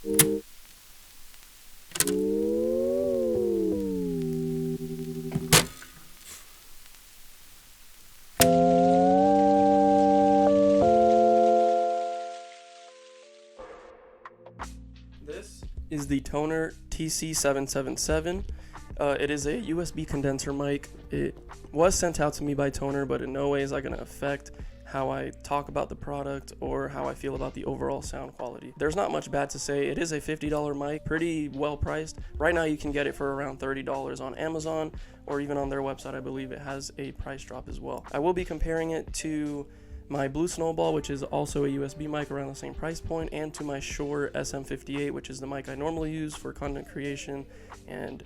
This is the Tonor TC-777. It is a USB condenser mic. It was sent out to me by Tonor, but in no way is that going to affect how I talk about the product or how I feel about the overall sound quality. There's not much bad to say. It is a $50 mic, pretty well priced. Right now you can get it for around $30 on Amazon, or even on their website I believe it has a price drop as well. I will be comparing it to my Blue Snowball, which is also a USB mic around the same price point, and to my Shure SM58, which is the mic I normally use for content creation and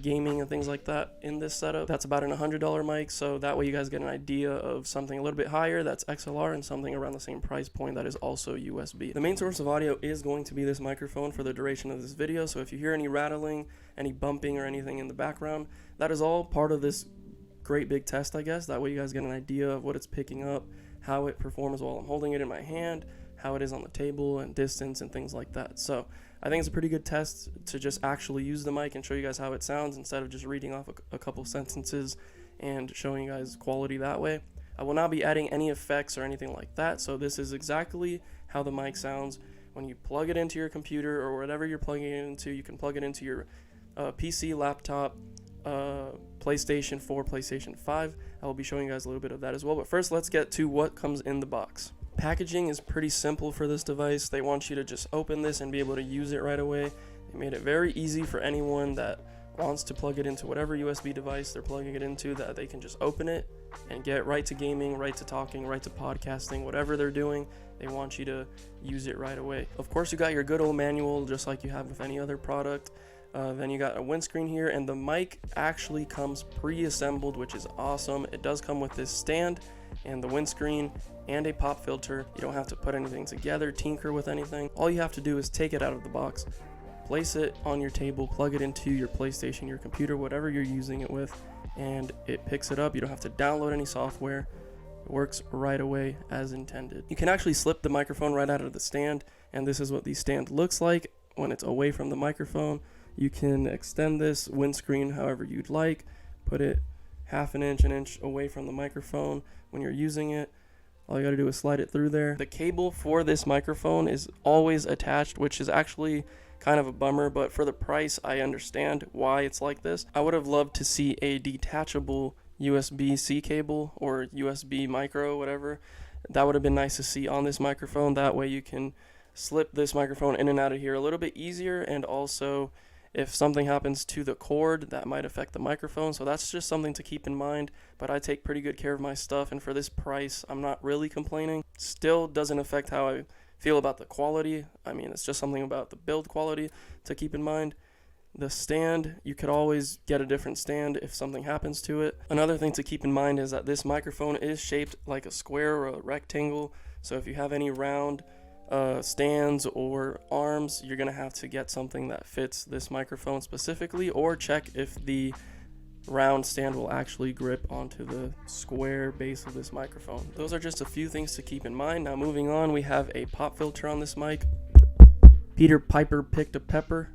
gaming and things like that in this setup. That's about an $100 mic, so that way you guys get an idea of something a little bit higher that's XLR and something around the same price point that is also USB. The main source of audio is going to be this microphone for the duration of this video, so if you hear any rattling, any bumping or anything in the background, that is all part of this great big test, I guess. That way you guys get an idea of what it's picking up, how it performs while I'm holding it in my hand, how it is on the table and distance and things like that. So I think it's a pretty good test to just actually use the mic and show you guys how it sounds instead of just reading off a couple sentences and showing you guys quality that way. I will not be adding any effects or anything like that, so this is exactly how the mic sounds when you plug it into your computer or whatever you're plugging it into. You can plug it into your PC, laptop, PlayStation 4, PlayStation 5. I will be showing you guys a little bit of that as well, but first let's get to what comes in the box. Packaging is pretty simple for this device. They want you to just open this and be able to use it right away. They made it very easy for anyone that wants to plug it into whatever USB device they're plugging it into, that they can just open it and get right to gaming, right to talking, right to podcasting, whatever they're doing. They want you to use it right away. Of course, you got your good old manual just like you have with any other product. Then you got a windscreen here, and the mic actually comes pre-assembled, which is awesome. It does come with this stand and the windscreen and a pop filter. You don't have to put anything together, tinker with anything. All you have to do is take it out of the box, place it on your table, plug it into your PlayStation, your computer, whatever you're using it with, and it picks it up. You don't have to download any software. It works right away as intended. You can actually slip the microphone right out of the stand, and this is what the stand looks like when it's away from the microphone. You can extend this windscreen however you'd like, put it half an inch away from the microphone when you're using it. All you gotta do is slide it through there. The cable for this microphone is always attached, which is actually kind of a bummer, but for the price, I understand why it's like this. I would have loved to see a detachable USB-C cable or USB micro, whatever. That would have been nice to see on this microphone. That way you can slip this microphone in and out of here a little bit easier, and also if something happens to the cord, that might affect the microphone. So that's just something to keep in mind, but I take pretty good care of my stuff, and for this price, I'm not really complaining. Still doesn't affect how I feel about the quality. I mean, it's just something about the build quality to keep in mind. The stand, you could always get a different stand if something happens to it. Another thing to keep in mind is that this microphone is shaped like a square or a rectangle, so if you have any round stands or arms, you're gonna have to get something that fits this microphone specifically, or check if the round stand will actually grip onto the square base of this microphone. Those are just a few things to keep in mind. Now moving on, we have a pop filter on this mic. Peter Piper picked a pepper.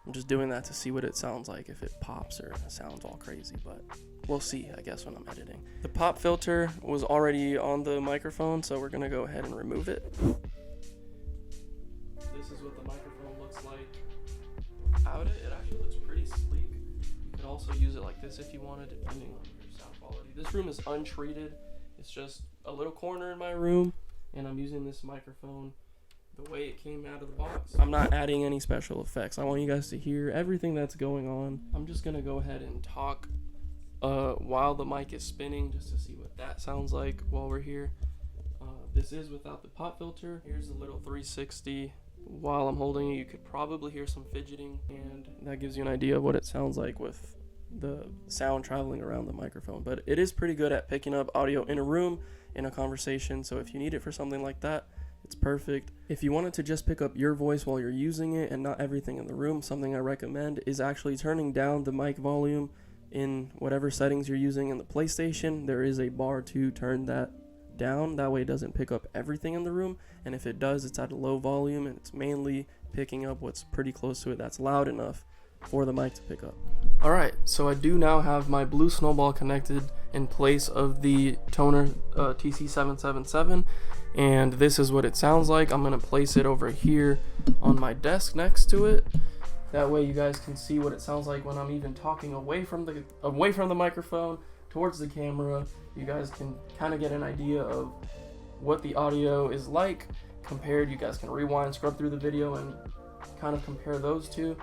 I'm just doing that to see what it sounds like, if it pops or sounds all crazy, but we'll see, I guess, when I'm editing. The pop filter was already on the microphone, so we're gonna go ahead and remove it. This is what the microphone looks like without it. It actually looks pretty sleek. You could also use it like this if you wanted, depending on your sound quality. This room is untreated. It's just a little corner in my room, and I'm using this microphone the way it came out of the box. I'm not adding any special effects. I want you guys to hear everything that's going on. I'm just gonna go ahead and talk while the mic is spinning, just to see what that sounds like while we're here. This is without the pop filter. Here's a little 360. While I'm holding it, you could probably hear some fidgeting, and that gives you an idea of what it sounds like with the sound traveling around the microphone. But it is pretty good at picking up audio in a room, in a conversation, so if you need it for something like that, it's perfect. If you wanted to just pick up your voice while you're using it and not everything in the room, something I recommend is actually turning down the mic volume in whatever settings you're using in the PlayStation. There is a bar to turn that down. That way it doesn't pick up everything in the room, and if it does, it's at a low volume and it's mainly picking up what's pretty close to it that's loud enough for the mic to pick up. Alright, so I do now have my Blue Snowball connected in place of the Tonor TC-777, and this is what it sounds like. I'm going to place it over here on my desk next to it. That way you guys can see what it sounds like when I'm even talking away from the microphone towards the camera. You guys can kind of get an idea of what the audio is like compared. You guys can rewind, scrub through the video, and kind of compare those two.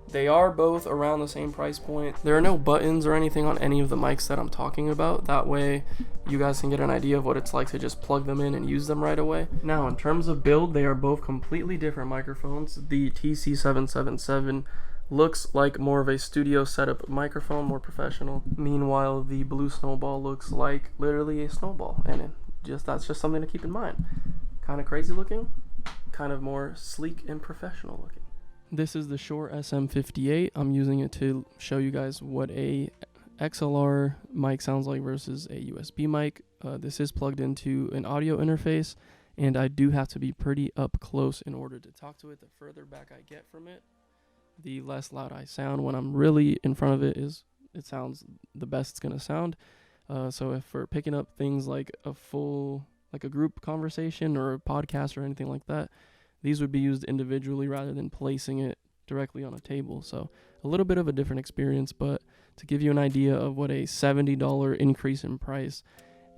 They are both around the same price point. There are no buttons or anything on any of the mics that I'm talking about. That way you guys can get an idea of what it's like to just plug them in and use them right away. Now, in terms of build, they are both completely different microphones. The TC-777 looks like more of a studio setup microphone, more professional. Meanwhile, the Blue Snowball looks like literally a snowball, and that's just something to keep in mind. Kind of crazy looking, kind of more sleek and professional looking. This is the Shure SM58. I'm using it to show you guys what a XLR mic sounds like versus a USB mic. This is plugged into an audio interface, and I do have to be pretty up close in order to talk to it. The further back I get from it, the less loud I sound. When I'm really in front of it, it sounds the best it's gonna sound. So if we're picking up things like a group conversation or a podcast or anything like that, these would be used individually rather than placing it directly on a table. So a little bit of a different experience, but to give you an idea of what a $70 increase in price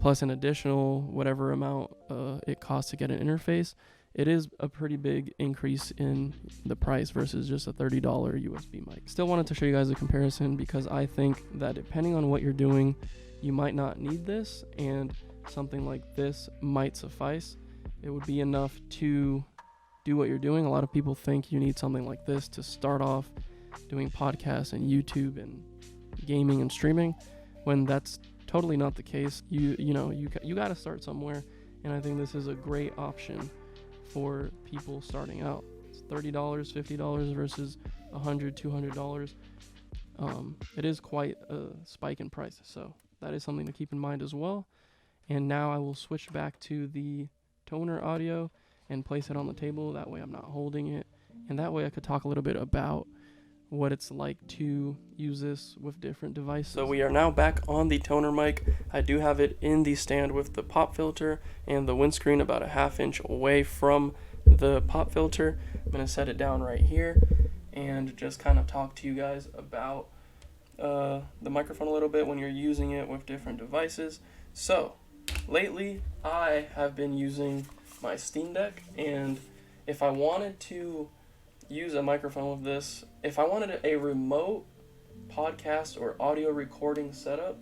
plus an additional whatever amount it costs to get an interface, it is a pretty big increase in the price versus just a $30 USB mic. Still wanted to show you guys a comparison because I think that depending on what you're doing, you might not need this, and something like this might suffice. It would be enough to do what you're doing. A lot of people think you need something like this to start off doing podcasts and YouTube and gaming and streaming, when that's totally not the case. You got to start somewhere, and I think this is a great option for people starting out. It's $30, $50 versus $100, $200. It is quite a spike in price, so that is something to keep in mind as well. And now I will switch back to the Tonor audio and place it on the table. That way I'm not holding it, and that way I could talk a little bit about what it's like to use this with different devices. So we are now back on the Tonor mic. I do have it in the stand with the pop filter and the windscreen about a ½ inch away from the pop filter. I'm going to set it down right here and just kind of talk to you guys about the microphone a little bit when you're using it with different devices. So lately I have been using my Steam Deck, and if I wanted to use a microphone with this, if I wanted a remote podcast or audio recording setup,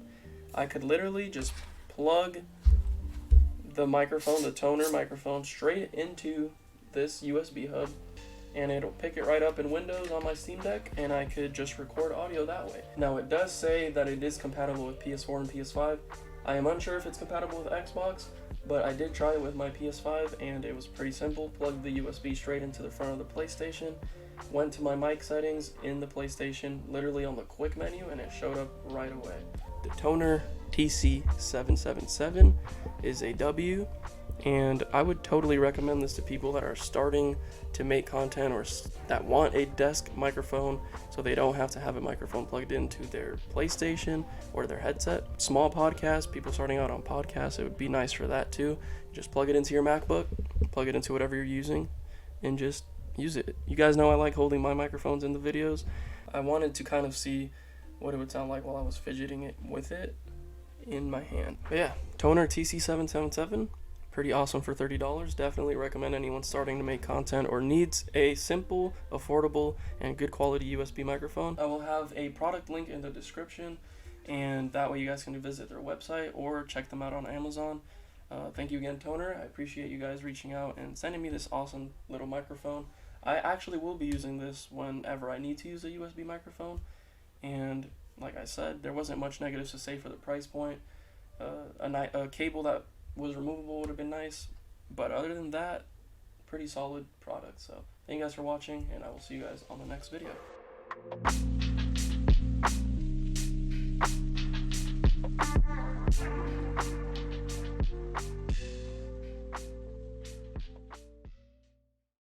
I could literally just plug the microphone, the Tonor microphone, straight into this USB hub, and it'll pick it right up in Windows on my Steam Deck, and I could just record audio that way. Now, it does say that it is compatible with PS4 and PS5. I am unsure if it's compatible with Xbox, but I did try it with my PS5, and it was pretty simple. Plugged the USB straight into the front of the PlayStation, went to my mic settings in the PlayStation, literally on the quick menu, and it showed up right away. The Tonor TC-777 is a W, and I would totally recommend this to people that are starting to make content or that want a desk microphone so they don't have to have a microphone plugged into their PlayStation or their headset. Small podcasts, people starting out on podcasts, it would be nice for that too. Just plug it into your MacBook, plug it into whatever you're using, and just use it. You guys know I like holding my microphones in the videos. I wanted to kind of see what it would sound like while I was fidgeting it with it in my hand. But yeah, Tonor TC-777. Pretty awesome for $30. Definitely recommend anyone starting to make content or needs a simple, affordable, and good quality USB microphone. I will have a product link in the description, and that way you guys can visit their website or check them out on Amazon. Thank you again, Tonor. I appreciate you guys reaching out and sending me this awesome little microphone. I actually will be using this whenever I need to use a USB microphone, and like I said, there wasn't much negatives to say for the price point. A cable that was removable would have been nice, but other than that, pretty solid product. So thank you guys for watching, and I will see you guys on the next video.